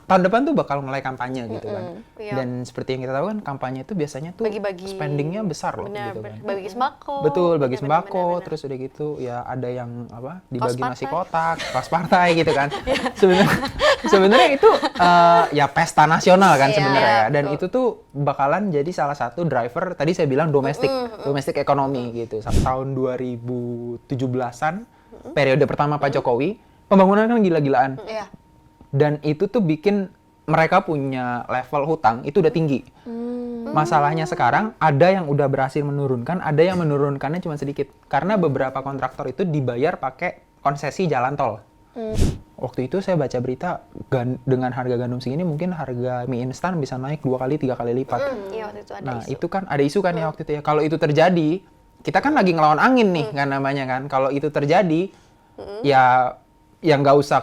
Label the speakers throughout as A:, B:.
A: tahun depan tuh bakal mulai kampanye gitu kan. Dan seperti yang kita tahu kan kampanye itu biasanya tuh spendingnya besar loh gitu kan.
B: Bagi sembako.
A: Betul, bagi sembako, terus udah gitu ya ada yang apa dibagi nasi kotak, kos partai gitu kan. Sebenarnya itu ya pesta nasional kan sebenarnya ya. Dan itu tuh bakalan jadi salah satu driver tadi saya bilang domestic ekonomi gitu. Sampai tahun 2017-an periode pertama Pak Jokowi, pembangunan kan gila-gilaan. Dan itu tuh bikin mereka punya level hutang itu udah tinggi. Masalahnya sekarang ada yang udah berhasil menurunkan, ada yang menurunkannya cuma sedikit. Karena beberapa kontraktor itu dibayar pakai konsesi jalan tol. Waktu itu saya baca berita dengan harga gandum segini mungkin harga mie instan bisa naik 2 kali 3 kali lipat.
B: Iya, waktu itu ada
A: nah
B: isu.
A: itu kan ada isu kan ya waktu itu ya. Kalau itu terjadi, kita kan lagi ngelawan angin nih kan namanya kan. Kalau itu terjadi, ya nggak usah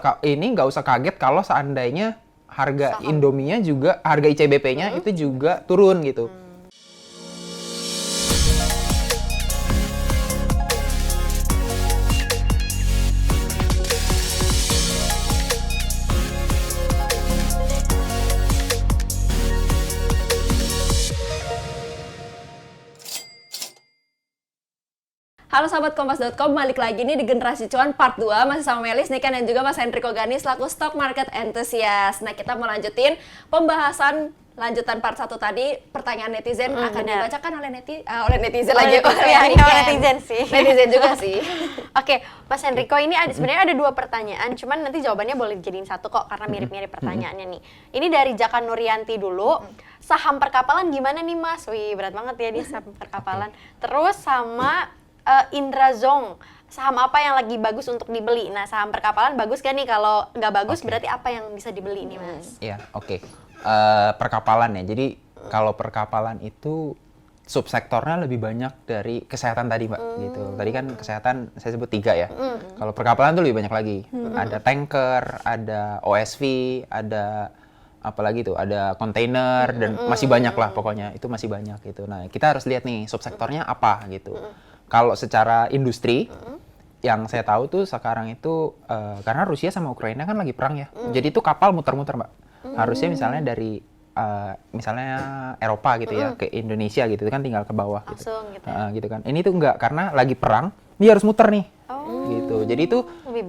A: kaget kalau seandainya harga Indominya juga, harga ICBP-nya itu juga turun gitu.
C: Halo sahabat Kompas.com, balik lagi nih di Generasi Cuan Part 2 masih sama Melis nih kan dan juga Mas Hendriko Gani selaku Stock Market Enthusiast. Nah, kita mau lanjutin pembahasan lanjutan part 1 tadi, pertanyaan netizen akan dibacakan oleh netizen lagi.
B: Netizen sih.
C: Netizen juga sih.
B: Oke, Mas Hendriko, ini sebenarnya ada 2 pertanyaan, cuman nanti jawabannya boleh dijadiin satu kok karena mirip-mirip pertanyaannya nih. Ini dari Jaka Nuryanti dulu. Saham perkapalan gimana nih Mas? Wih, berat banget ya dia saham perkapalan. Terus sama Indra Zong, saham apa yang lagi bagus untuk dibeli? Nah, saham perkapalan bagus gak nih? Kalau nggak bagus berarti apa yang bisa dibeli nih Mas?
A: Iya, oke. Perkapalan ya, jadi kalau perkapalan itu subsektornya lebih banyak dari kesehatan tadi Mbak, gitu. Tadi kan kesehatan saya sebut 3 ya. Kalau perkapalan tuh lebih banyak lagi. Ada tanker, ada OSV, ada apalagi tuh, ada kontainer dan masih banyak lah pokoknya. Itu masih banyak gitu. Nah, kita harus lihat nih subsektornya apa gitu. Kalau secara industri, yang saya tahu tuh sekarang itu karena Rusia sama Ukraina kan lagi perang ya. Jadi itu kapal muter-muter Mbak. Harusnya misalnya dari misalnya Eropa gitu ya ke Indonesia gitu kan tinggal ke bawah gitu.
B: Langsung gitu ya.
A: Gitu kan. Ini tuh enggak, karena lagi perang, dia harus muter nih. Gitu. Jadi itu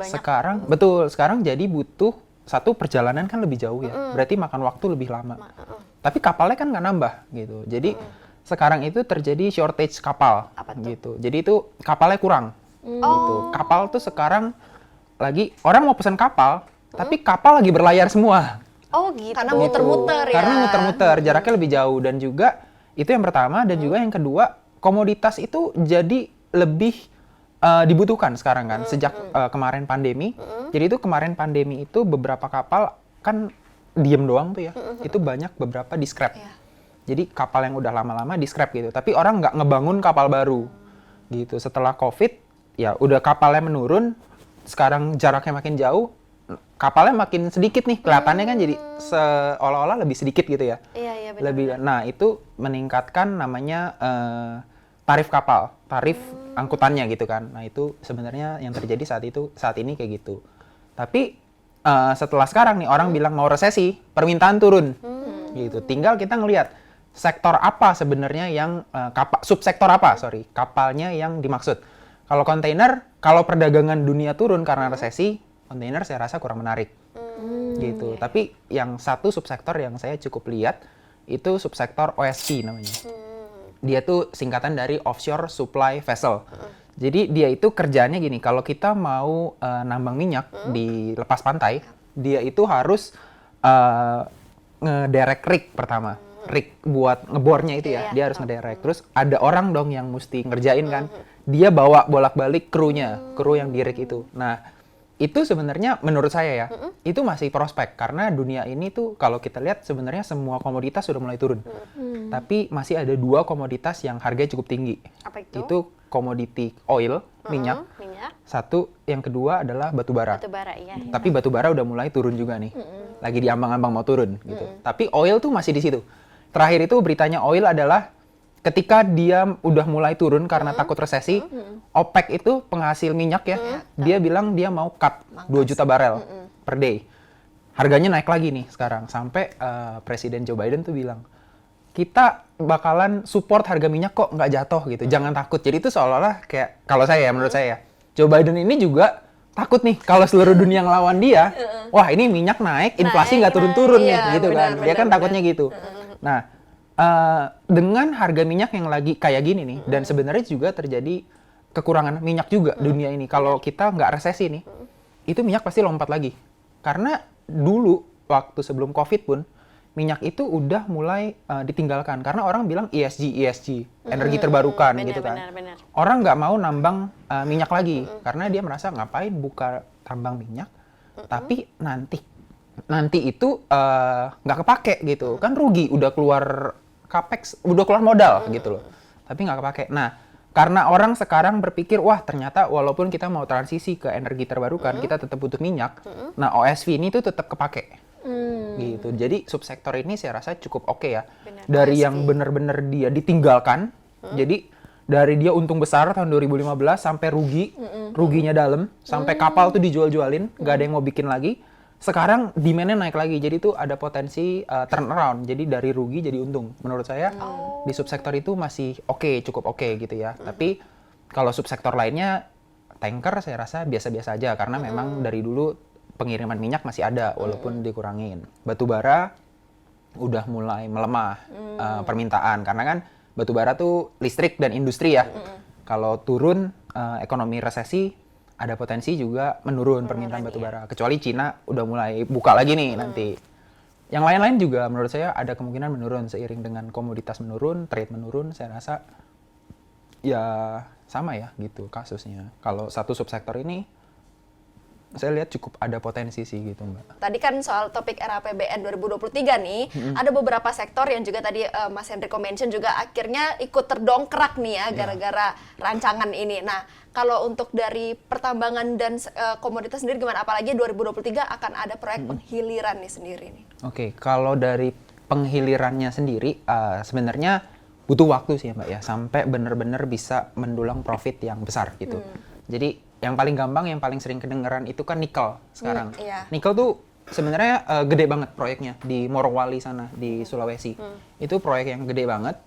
A: sekarang sekarang jadi butuh satu perjalanan kan lebih jauh ya. Berarti makan waktu lebih lama. Tapi kapalnya kan nggak nambah gitu. Jadi sekarang itu terjadi shortage kapal gitu. Jadi itu kapalnya kurang. Gitu. Kapal tuh sekarang lagi orang mau pesan kapal, tapi kapal lagi berlayar semua.
B: Oh gitu.
C: Karena muter-muter ya.
A: Karena muter-muter, jaraknya lebih jauh. Dan juga itu yang pertama, dan juga yang kedua, komoditas itu jadi lebih dibutuhkan sekarang kan, sejak kemarin pandemi. Jadi itu kemarin pandemi itu beberapa kapal kan diem doang tuh ya, itu banyak beberapa di scrap. Jadi kapal yang udah lama-lama di scrap gitu, tapi orang nggak ngebangun kapal baru gitu. Setelah COVID, ya udah kapalnya menurun, sekarang jaraknya makin jauh, kapalnya makin sedikit nih, kelihatannya kan jadi seolah-olah lebih sedikit gitu ya.
B: Iya,
A: benar. Nah, itu meningkatkan namanya tarif kapal, tarif angkutannya gitu kan. Nah, itu sebenarnya yang terjadi saat ini kayak gitu. Tapi setelah sekarang nih orang bilang mau resesi, permintaan turun. Gitu. Tinggal kita ngelihat sektor apa sebenarnya yang subsektor apa, kapalnya yang dimaksud. Kalau kontainer, kalau perdagangan dunia turun karena resesi, kontainer saya rasa kurang menarik. Gitu. Tapi yang satu subsektor yang saya cukup lihat itu subsektor OSV namanya. Dia tuh singkatan dari Offshore Supply Vessel. Jadi dia itu kerjaannya gini, kalau kita mau nambang minyak di lepas pantai, dia itu harus ngederek rig pertama. Rig buat ngebornya itu ya, dia harus ngederek. Terus ada orang dong yang mesti ngerjain kan. Dia bawa bolak-balik krunya, kru yang di rig itu. Nah, itu sebenarnya menurut saya ya, itu masih prospek. Karena dunia ini tuh kalau kita lihat sebenarnya semua komoditas sudah mulai turun. Tapi masih ada 2 komoditas yang harganya cukup tinggi.
B: Apa itu?
A: Itu komoditi oil, minyak. Satu, yang kedua adalah batu bara.
B: Iya.
A: Tapi batu bara udah mulai turun juga nih. Lagi diambang-ambang mau turun gitu. Tapi oil tuh masih di situ. Terakhir itu beritanya oil adalah ketika dia udah mulai turun karena takut resesi, OPEC itu penghasil minyak ya, dia bilang dia mau cut 2 juta barel per day. harganya naik lagi nih sekarang. Sampai Presiden Joe Biden tuh bilang, kita bakalan support harga minyak kok nggak jatuh gitu. Jangan takut. Jadi itu seolah-olah kayak, kalau saya menurut saya, Joe Biden ini juga takut nih kalau seluruh dunia ngelawan dia. Wah ini minyak naik, inflasi nggak turun-turun nih
C: iya,
A: gitu kan. Dia kan takutnya gitu. Nah, dengan harga minyak yang lagi kayak gini nih, dan sebenarnya juga terjadi kekurangan minyak juga dunia ini. Kalau kita nggak resesi nih, itu minyak pasti lompat lagi. Karena dulu waktu sebelum COVID pun minyak itu udah mulai ditinggalkan karena orang bilang ESG, energi terbarukan gitu kan.
B: Benar.
A: Orang nggak mau nambang minyak lagi karena dia merasa ngapain buka tambang minyak, tapi nanti itu nggak kepake gitu, kan rugi, udah keluar capex, udah keluar modal gitu loh, tapi nggak kepake. Nah, karena orang sekarang berpikir, wah ternyata walaupun kita mau transisi ke energi terbarukan, kita tetap butuh minyak. Nah, OSV ini tuh tetap kepake. Gitu. Jadi subsektor ini saya rasa cukup oke ya.
B: Benar.
A: Dari yang benar-benar dia ditinggalkan. Jadi dari dia untung besar tahun 2015 sampai ruginya dalam, sampai kapal tuh dijual-jualin, nggak ada yang mau bikin lagi. Sekarang demand-nya naik lagi, jadi tuh ada potensi turnaround. Jadi dari rugi jadi untung. Menurut saya di subsektor itu masih cukup oke gitu ya. Tapi kalau subsektor lainnya, tanker saya rasa biasa-biasa aja karena memang dari dulu pengiriman minyak masih ada walaupun dikurangin. Batu bara udah mulai melemah permintaan karena kan batu bara tuh listrik dan industri ya. Kalau turun ekonomi resesi, ada potensi juga menurun permintaan batu bara. Kecuali Cina udah mulai buka lagi nih nanti. Yang lain-lain juga menurut saya ada kemungkinan menurun seiring dengan komoditas menurun, trade menurun. Saya rasa ya sama ya gitu kasusnya. Kalau satu subsektor ini saya lihat cukup ada potensi sih gitu Mbak.
C: Tadi kan soal topik RAPBN 2023 nih, ada beberapa sektor yang juga tadi Mas Henrico mention juga akhirnya ikut terdongkrak nih ya gara-gara rancangan ini. Nah, kalau untuk dari pertambangan dan komoditas sendiri gimana? Apalagi 2023 akan ada proyek penghiliran nih sendiri nih.
A: Oke, kalau dari penghilirannya sendiri sebenarnya butuh waktu sih ya Mbak ya, sampai benar-benar bisa mendulang profit yang besar gitu. Jadi yang paling gampang, yang paling sering kedengeran itu kan nikel sekarang.
C: Iya.
A: Nikel tuh sebenarnya gede banget proyeknya di Morowali sana di Sulawesi. Itu proyek yang gede banget.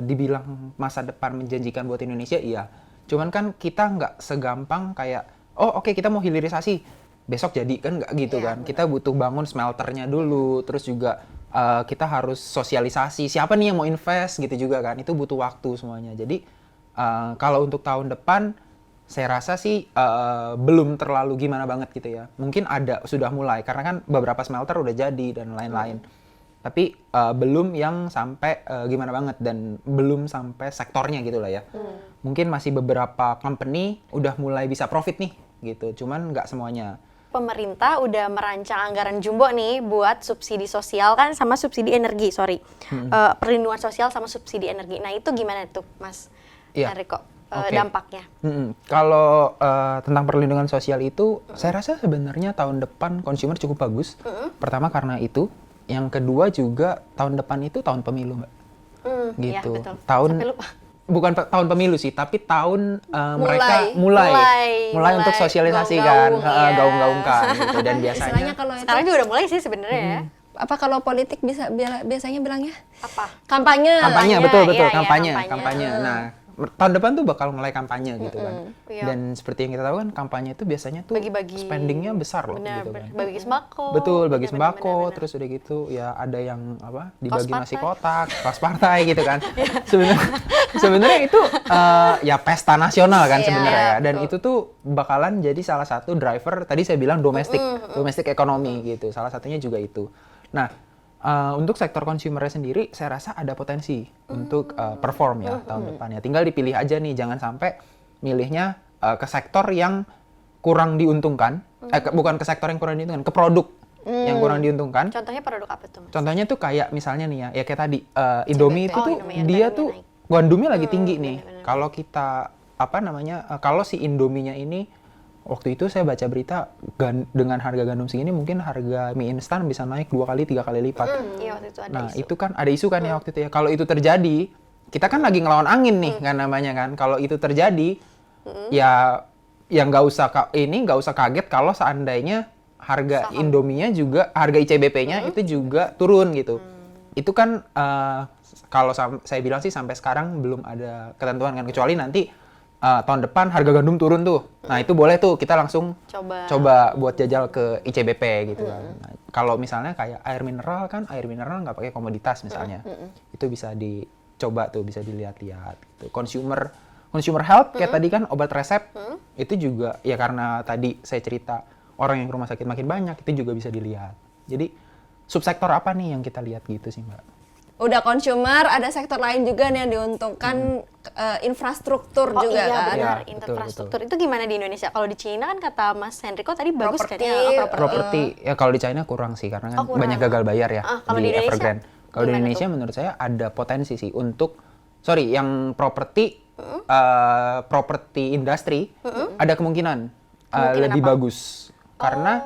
A: Dibilang masa depan menjanjikan buat Indonesia, iya. Cuman kan kita nggak segampang kayak, oke, kita mau hilirisasi, besok jadi kan nggak gitu kan. Kita butuh bangun smelternya dulu, terus juga kita harus sosialisasi siapa nih yang mau invest gitu juga kan. Itu butuh waktu semuanya. Jadi kalau untuk tahun depan saya rasa sih belum terlalu gimana banget gitu ya. Mungkin sudah mulai karena kan beberapa smelter udah jadi dan lain-lain. Tapi belum yang sampai gimana banget dan belum sampai sektornya gitu lah ya. Mungkin masih beberapa company udah mulai bisa profit nih gitu. Cuman nggak semuanya.
B: Pemerintah udah merancang anggaran jumbo nih buat subsidi sosial kan sama subsidi energi, perlindungan sosial sama subsidi energi. Nah, itu gimana tuh, Mas Henrico? Dampaknya.
A: Kalau tentang perlindungan sosial itu, saya rasa sebenarnya tahun depan consumer cukup bagus. Pertama karena itu, yang kedua juga tahun depan itu tahun pemilu, Mbak. Gitu.
B: Iya, betul.
A: Bukan tahun pemilu sih, tapi tahun mereka mulai untuk sosialisasi kan, gaung-gaungkan gitu. Dan biasanya
C: kalau
B: sekarang juga udah mulai sih sebenarnya ya.
C: Apa kalau politik biasanya bilangnya?
B: Apa?
C: Kampanye.
A: Betul,
B: iya,
A: kampanye. Nah, tahun depan tuh bakal mulai kampanye gitu kan. Dan seperti yang kita tahu kan kampanye itu biasanya tuh
B: bagi-bagi,
A: spendingnya besar loh gitu kan.
B: Bagi sembako.
A: Betul, bagi sembako, terus udah gitu ya ada yang dibagi nasi kotak, kos partai gitu kan. Sebenarnya itu ya pesta nasional kan sebenarnya ya. Dan itu tuh bakalan jadi salah satu driver, tadi saya bilang domestik ekonomi gitu. Salah satunya juga itu. Nah, untuk sektor consumer sendiri, saya rasa ada potensi untuk perform ya tahun depannya. Tinggal dipilih aja nih, jangan sampai milihnya ke sektor yang kurang diuntungkan. Bukan ke sektor yang kurang diuntungkan, ke produk yang kurang diuntungkan.
B: Contohnya produk apa tuh, Mas?
A: Contohnya tuh kayak misalnya nih ya kayak tadi Indomie itu tuh dia tuh gandumnya lagi tinggi nih. Kalau kita kalau si Indominya ini waktu itu saya baca berita dengan harga gandum segini mungkin harga mie instan bisa naik 2 kali 3 kali lipat.
B: Iya, waktu itu ada isu.
A: Itu kan ada isu kan ya waktu itu ya. Kalau itu terjadi, kita kan lagi ngelawan angin nih kan namanya kan. Kalau itu terjadi, ya nggak usah kaget kalau seandainya harga
B: Saham.
A: Indomie-nya juga, harga ICBP-nya itu juga turun gitu. Itu kan kalau saya bilang sih sampai sekarang belum ada ketentuan kan, kecuali nanti tahun depan harga gandum turun tuh. Nah itu boleh tuh kita langsung coba buat jajal ke ICBP gitu kan. Nah, kalau misalnya kayak air mineral nggak pakai komoditas misalnya, itu bisa dicoba tuh, bisa dilihat-lihat. Gitu. Consumer health kayak tadi kan obat resep itu juga ya karena tadi saya cerita orang yang ke rumah sakit makin banyak itu juga bisa dilihat. Jadi subsektor apa nih yang kita lihat gitu sih Mbak?
C: Udah consumer, ada sektor lain juga nih yang diuntungkan, infrastruktur juga
B: iya,
C: kan.
B: benar,
A: Iya,
B: infrastruktur. Itu gimana di Indonesia? Kalau di China kan kata Mas Henriko tadi bagus kan
C: Properti.
B: ya,
A: Properti ya kalau di China kurang sih karena kan
B: Oh, kurang.
A: banyak gagal bayar ya
B: Kalau di Indonesia
A: Evergrande. Kalau di
B: gimana
A: Indonesia
B: tuh?
A: menurut saya ada potensi sih untuk yang properti industri ada kemungkinan lebih
B: apa?
A: bagus karena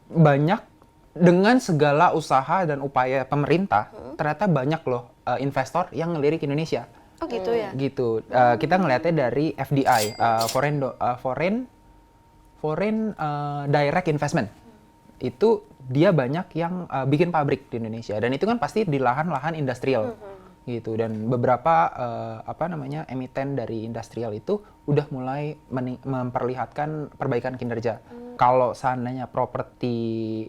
A: banyak dengan segala usaha dan upaya pemerintah ternyata banyak loh investor yang ngelirik Indonesia.
B: Oh gitu ya.
A: Gitu. Kita ngelihatnya dari FDI, foreign direct investment. Itu dia banyak yang bikin pabrik di Indonesia dan itu kan pasti di lahan-lahan industrial. Gitu, dan beberapa emiten dari industrial itu udah mulai memperlihatkan perbaikan kinerja. Kalau seandainya properti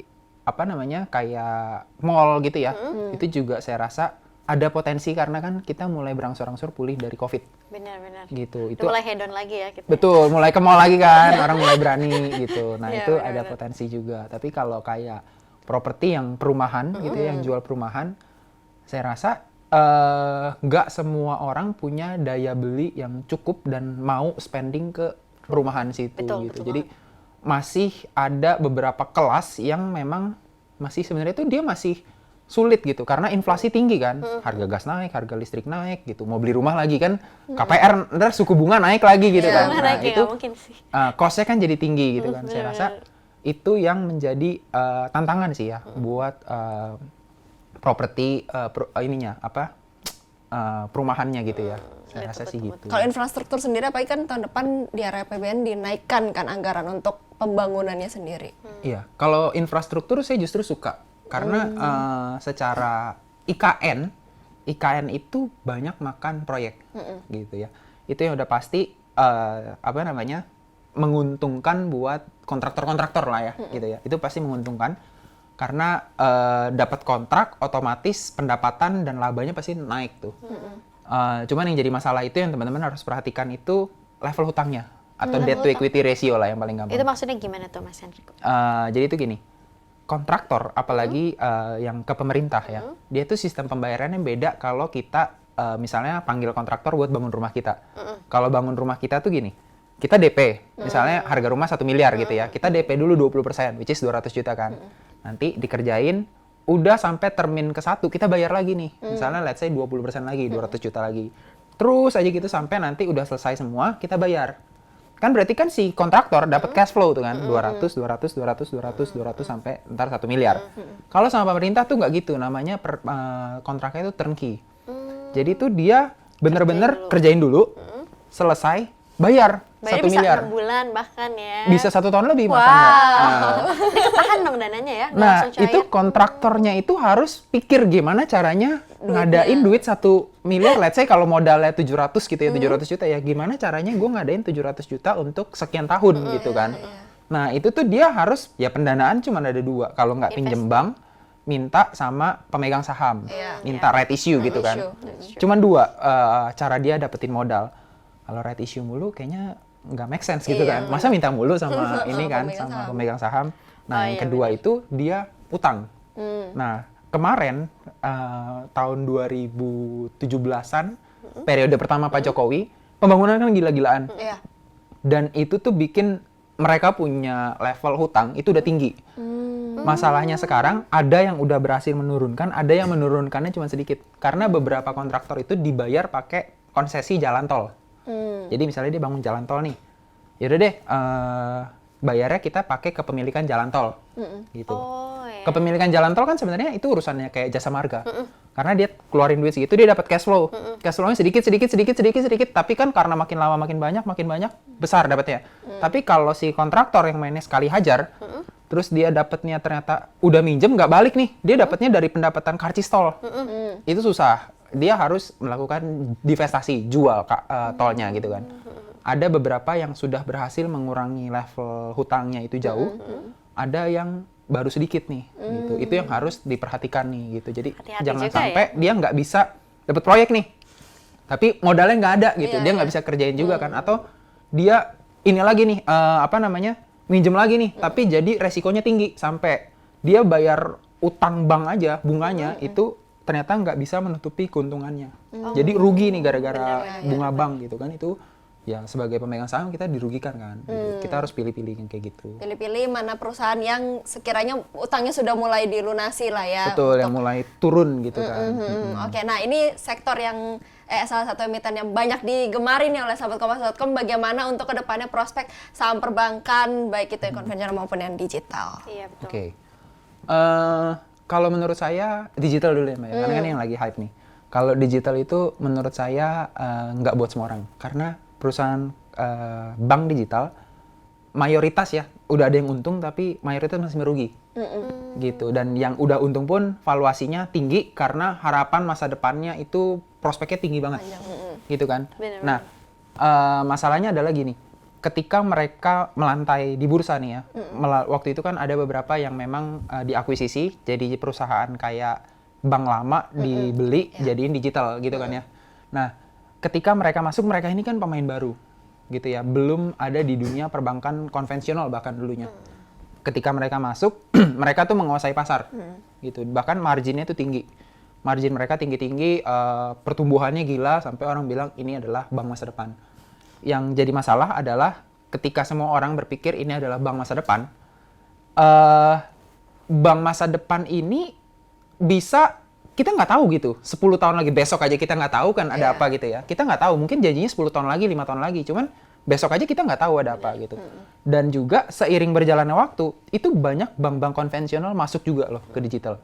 A: kayak mall gitu ya, itu juga saya rasa ada potensi karena kan kita mulai berangsur-angsur pulih dari COVID.
B: Benar-benar.
A: Gitu.
B: Itu mulai hedon lagi ya kita.
A: Betul, mulai ke mall lagi kan, orang mulai berani gitu. Nah,
B: Iya,
A: itu ada
B: benar-benar.
A: potensi juga. Tapi kalau kayak properti yang perumahan gitu ya, yang jual perumahan, saya rasa nggak semua orang punya daya beli yang cukup dan mau spending ke perumahan situ
B: Betul,
A: gitu.
B: betul
A: Jadi masih ada beberapa kelas yang memang masih sebenarnya itu dia masih sulit gitu karena inflasi tinggi kan, harga gas naik, harga listrik naik gitu, mau beli rumah lagi kan, KPR ntar suku bunga naik lagi gitu
C: Iya,
A: kan.
B: Bunga
A: Nah,
B: naik ya,
A: itu
B: nggak mungkin sih.
A: cost-nya kan jadi tinggi gitu kan. Saya rasa itu yang menjadi tantangan sih ya buat properti perumahannya gitu ya. Saya rasa sih gitu.
C: Kalau infrastruktur sendiri apalagi kan tahun depan di area APBN dinaikkan kan anggaran untuk pembangunannya sendiri.
A: Iya, kalau infrastruktur saya justru suka karena secara IKN itu banyak makan proyek gitu ya. Itu yang udah pasti menguntungkan buat kontraktor-kontraktor lah ya gitu ya. Itu pasti menguntungkan karena dapat kontrak otomatis pendapatan dan labanya pasti naik tuh. Cuman yang jadi masalah itu yang teman-teman harus perhatikan itu level hutangnya atau debt to equity ratio lah yang paling gampang.
B: Itu maksudnya gimana tuh Mas Henriko?
A: Jadi itu gini, kontraktor apalagi yang ke pemerintah ya, dia tuh sistem pembayarannya beda kalau kita misalnya panggil kontraktor buat bangun rumah kita. Kalau bangun rumah kita tuh gini, kita DP, misalnya harga rumah 1 miliar gitu ya, kita DP dulu 20%, which is 200 juta kan. Nanti dikerjain, udah sampai termin ke-1, kita bayar lagi nih. Misalnya let's say 20% lagi, 200 juta lagi. Terus aja gitu sampai nanti udah selesai semua, kita bayar. Kan berarti kan si kontraktor dapat cash flow tuh kan, 200 sampai ntar 1 miliar. Kalau sama pemerintah tuh nggak gitu, namanya kontraknya itu turnkey. Jadi tuh dia bener-bener kerjain dulu, selesai, bayar 1
B: Bayarnya bisa
A: miliar.
B: 6 bulan bahkan ya.
A: Bisa 1 tahun lebih
B: Wow.
A: bahkan. Nah,
B: Ini ketahan dong dananya ya. nggak
A: Nah,
B: langsung cair.
A: itu kontraktornya itu harus pikir gimana caranya ngadain duit 1 miliar. Let's say kalau modalnya 700 gitu ya, 700 juta ya. Gimana caranya gue ngadain 700 juta untuk sekian tahun gitu kan. Nah, itu tuh dia harus, ya pendanaan cuma ada 2. Kalau nggak pinjem bank, minta sama pemegang saham.
C: Iya.
A: Minta right issue gitu kan. Cuman 2 cara dia dapetin modal. Kalau right issue mulu kayaknya nggak make sense gitu kan. Masa minta mulu sama ini kan, sama pemegang saham. Nah, yang kedua itu dia utang. Nah, kemarin tahun 2017-an, periode pertama Pak Jokowi, pembangunan kan gila-gilaan.
C: Iya.
A: Dan itu tuh bikin mereka punya level hutang itu udah tinggi. Masalahnya sekarang ada yang udah berhasil menurunkan, ada yang menurunkannya cuma sedikit. Karena beberapa kontraktor itu dibayar pakai konsesi jalan tol. Jadi misalnya dia bangun jalan tol nih, yaudah deh bayarnya kita pakai kepemilikan jalan tol, gitu.
B: Oh, ya.
A: Kepemilikan jalan tol kan sebenarnya itu urusannya kayak jasa marga. Karena dia keluarin duit segitu, dia dapat cash flow. Cash flow-nya sedikit, tapi kan karena makin lama makin banyak, besar dapatnya. Tapi kalau si kontraktor yang mainnya sekali hajar, terus dia dapatnya ternyata udah minjem nggak balik nih, dia dapatnya dari pendapatan karcis tol. Itu susah. Dia harus melakukan divestasi, jual tolnya gitu kan. Ada beberapa yang sudah berhasil mengurangi level hutangnya itu jauh. Ada yang baru sedikit nih, gitu. Itu yang harus diperhatikan nih, gitu. Jadi
B: Hati-hati
A: jangan
B: juga
A: sampai dia nggak bisa dapat proyek nih, tapi modalnya nggak ada gitu. Dia nggak bisa kerjain juga kan. Atau dia ini lagi nih, minjem lagi nih, tapi jadi resikonya tinggi sampai dia bayar utang bank aja bunganya itu ternyata nggak bisa menutupi keuntungannya. Jadi rugi nih gara-gara bunga bank gitu kan. Itu ya sebagai pemegang saham kita dirugikan kan. Gitu. Kita harus pilih-pilih yang kayak gitu.
C: Pilih-pilih mana perusahaan yang sekiranya utangnya sudah mulai dilunasi lah ya.
A: Betul, yang mulai turun gitu kan.
C: Oke, nah ini sektor yang salah satu emiten yang banyak digemari nih oleh sahabat Kompas.com. Bagaimana untuk kedepannya prospek saham perbankan baik itu yang konvensional maupun yang digital.
B: Iya betul.
A: Oke. Kalau menurut saya digital dulu ya Mbak ya, karena kan yang lagi hype nih. Kalau digital itu menurut saya nggak buat semua orang, karena perusahaan bank digital mayoritas ya udah ada yang untung tapi mayoritas masih merugi. Gitu. Dan yang udah untung pun valuasinya tinggi karena harapan masa depannya itu prospeknya tinggi banget. Gitu kan.
B: Bener-bener.
A: Nah, masalahnya adalah gini. Ketika mereka melantai di bursa nih ya, waktu itu kan ada beberapa yang memang diakuisisi, jadi perusahaan kayak bank lama dibeli jadiin digital gitu kan ya. Nah, ketika mereka masuk, mereka ini kan pemain baru gitu ya, belum ada di dunia perbankan konvensional bahkan dulunya. Ketika mereka masuk, mereka tuh menguasai pasar gitu, bahkan marginnya tuh tinggi. Margin mereka tinggi-tinggi, pertumbuhannya gila sampai orang bilang ini adalah bank masa depan. Yang jadi masalah adalah ketika semua orang berpikir ini adalah bank masa depan, bank masa depan ini bisa kita nggak tahu gitu. 10 tahun lagi, besok aja kita nggak tahu kan ada apa gitu ya. Kita nggak tahu, mungkin janjinya 10 tahun lagi, 5 tahun lagi. Cuman besok aja kita nggak tahu ada apa gitu. Dan juga seiring berjalannya waktu, itu banyak bank-bank konvensional masuk juga loh ke digital.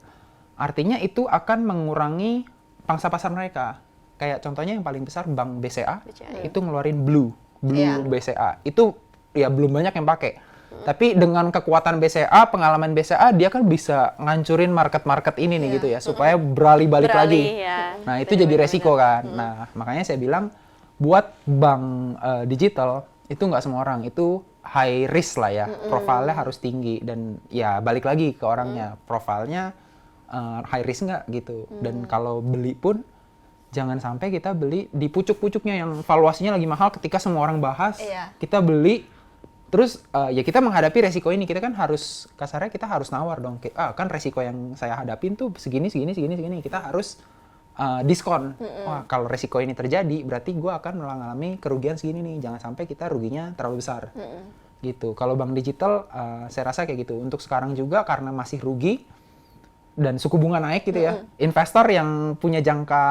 A: Artinya itu akan mengurangi pangsa pasar mereka. Kayak contohnya yang paling besar bank BCA, itu ngeluarin Blue BCA. Itu ya belum banyak yang pakai. Tapi dengan kekuatan BCA, pengalaman BCA, dia kan bisa ngancurin market-market ini nih gitu ya, supaya balik lagi.
B: Ya.
A: Nah itu jadi resiko kan. Nah makanya saya bilang, buat bank digital, itu nggak semua orang, itu high risk lah ya. Profilnya harus tinggi, dan ya balik lagi ke orangnya. Profilnya high risk nggak gitu. Dan kalau beli pun, jangan sampai kita beli di pucuk-pucuknya yang valuasinya lagi mahal ketika semua orang bahas, kita beli, terus ya kita menghadapi resiko ini. Kita kan harus, kasarnya kita harus nawar dong, kan resiko yang saya hadapin tuh segini, kita harus diskon. Wah, kalau resiko ini terjadi, berarti gue akan mengalami kerugian segini nih, jangan sampai kita ruginya terlalu besar. Gitu. Kalau bank digital, saya rasa kayak gitu. Untuk sekarang juga karena masih rugi, dan suku bunga naik gitu ya, investor yang punya jangka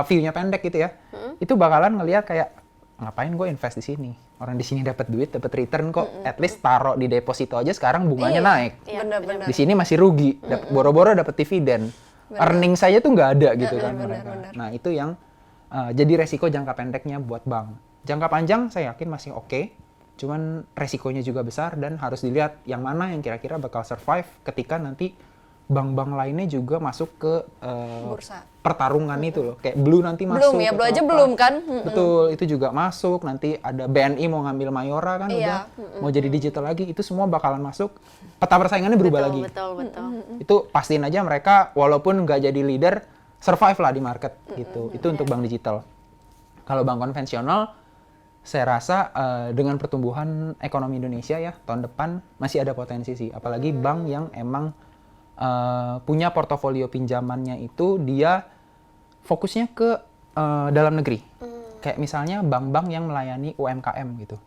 A: view-nya pendek gitu ya, itu bakalan ngelihat kayak, ngapain gue invest di sini? Orang di sini dapat duit, dapat return kok. At least taruh di deposito aja sekarang bunganya naik.
C: Benar-benar.
A: Di sini masih rugi, boro-boro dapat dividen. Earning saya tuh nggak ada gitu kan mereka. Nah itu yang jadi resiko jangka pendeknya buat bank. Jangka panjang saya yakin masih oke, cuman resikonya juga besar dan harus dilihat yang mana yang kira-kira bakal survive ketika nanti bank-bank lainnya juga masuk ke
C: Bursa.
A: pertarungan itu loh. Kayak Blue nanti masuk.
C: Belum ya, Blue
A: atau
C: aja
A: apa.
C: belum kan?
A: Betul, itu juga masuk. Nanti ada BNI mau ngambil Mayora kan udah. Mau jadi digital lagi, itu semua bakalan masuk. Peta persaingannya berubah lagi.
B: Betul.
A: Itu pastiin aja mereka walaupun nggak jadi leader, survive lah di market gitu. Itu untuk bank digital. Kalau bank konvensional, saya rasa dengan pertumbuhan ekonomi Indonesia ya, tahun depan masih ada potensi sih. Apalagi bank yang emang punya portofolio pinjamannya itu dia fokusnya ke dalam negeri. Kayak misalnya bank-bank yang melayani UMKM gitu.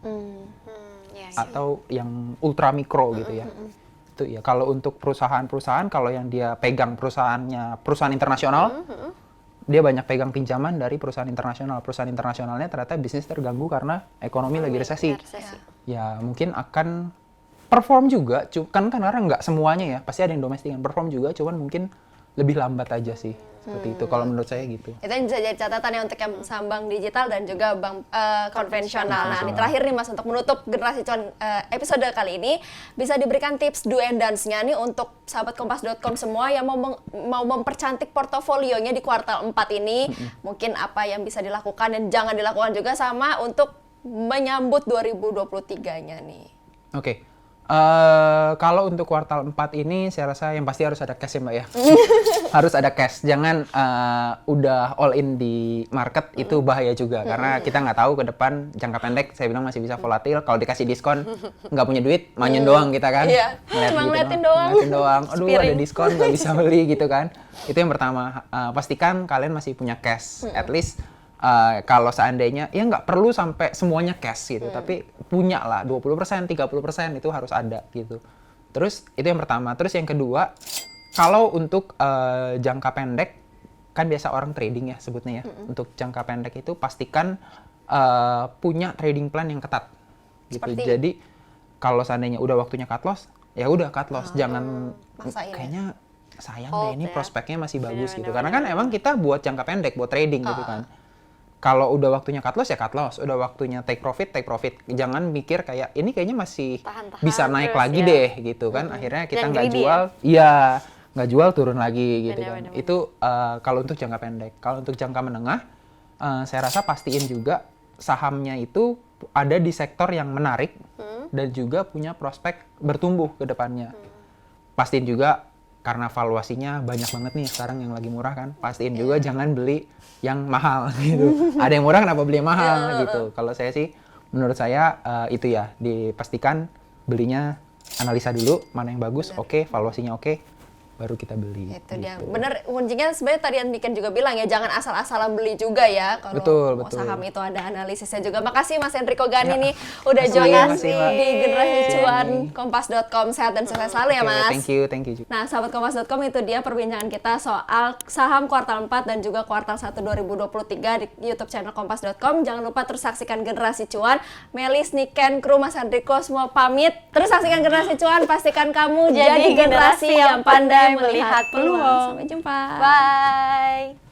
A: Atau yang ultra mikro gitu ya. Itu ya, kalau untuk perusahaan-perusahaan, kalau yang dia pegang perusahaannya perusahaan internasional, dia banyak pegang pinjaman dari perusahaan internasional. Perusahaan internasionalnya ternyata bisnis terganggu karena ekonomi lagi resesi. Ya mungkin akan perform juga, kan karena nggak semuanya ya, pasti ada yang domestik yang perform juga, cuman mungkin lebih lambat aja sih. Seperti itu kalau menurut saya gitu.
C: Itu yang bisa jadi catatan ya untuk yang saham bank digital dan juga bank konvensional. Nah, ini terakhir nih Mas, untuk menutup generasi cuan episode kali ini, bisa diberikan tips do and dance-nya nih untuk sahabat kompas.com semua yang mau mempercantik portofolionya di kuartal 4 ini. Mungkin apa yang bisa dilakukan dan jangan dilakukan juga, sama untuk menyambut 2023-nya nih.
A: Oke. Kalau untuk kuartal 4 ini saya rasa yang pasti harus ada cash ya Mbak ya. Harus ada cash. Jangan udah all in di market, itu bahaya juga. Karena kita nggak tahu ke depan, jangka pendek saya bilang masih bisa volatil. Kalau dikasih diskon, nggak punya duit, manyen doang kita kan.
C: Iya, cuma ngeliatin doang.
A: Ngeliatin doang. Aduh
C: Spiring.
A: ada diskon, nggak bisa beli gitu kan. Itu yang pertama. Pastikan kalian masih punya cash. At least kalau seandainya, ya nggak perlu sampai semuanya cash gitu, tapi punya lah 20%, 30% itu harus ada gitu. Terus itu yang pertama. Terus yang kedua, kalau untuk jangka pendek, kan biasa orang trading ya sebutnya ya. Untuk jangka pendek itu pastikan punya trading plan yang ketat gitu. Jadi kalau seandainya udah waktunya cut loss, ya udah cut loss. Jangan kayaknya sayang deh ini prospeknya masih bagus gitu. Karena kan emang kita buat jangka pendek, buat trading gitu kan. Kalau udah waktunya cut loss ya cut loss, udah waktunya take profit. Jangan mikir kayak ini kayaknya masih bisa naik lagi deh gitu kan. Akhirnya kita nggak jual, iya nggak jual turun lagi gitu kan. Itu kalau untuk jangka pendek. Kalau untuk jangka menengah, saya rasa pastiin juga sahamnya itu ada di sektor yang menarik dan juga punya prospek bertumbuh ke depannya. Pastiin juga karena valuasinya banyak banget nih sekarang yang lagi murah kan. Pastiin juga jangan beli yang mahal gitu. Ada yang murah kenapa beli yang mahal gitu. Kalau saya sih, menurut saya itu ya, dipastikan belinya analisa dulu mana yang bagus, oke, valuasinya oke, baru kita beli.
C: Itu
A: gitu.
C: dia. Bener, kuncinya sebenarnya tadi yang Niken juga bilang ya, jangan asal-asalan beli juga ya. Kalau mau saham itu ada analisisnya juga. Makasih Mas Enrico Gani nih udah join di Generasi Cuan Kompas.com. Sehat dan sukses selalu ya Mas.
A: Thank you juga.
C: Nah, sahabat Kompas.com, itu dia perbincangan kita soal saham kuartal 4 dan juga kuartal 1 2023 di YouTube channel Kompas.com. Jangan lupa terus saksikan Generasi Cuan. Melis, Niken, kru Mas Enrico semua pamit. Terus saksikan Generasi Cuan, pastikan kamu jadi generasi yang pandai melihat peluang. Sampai jumpa.
B: Bye.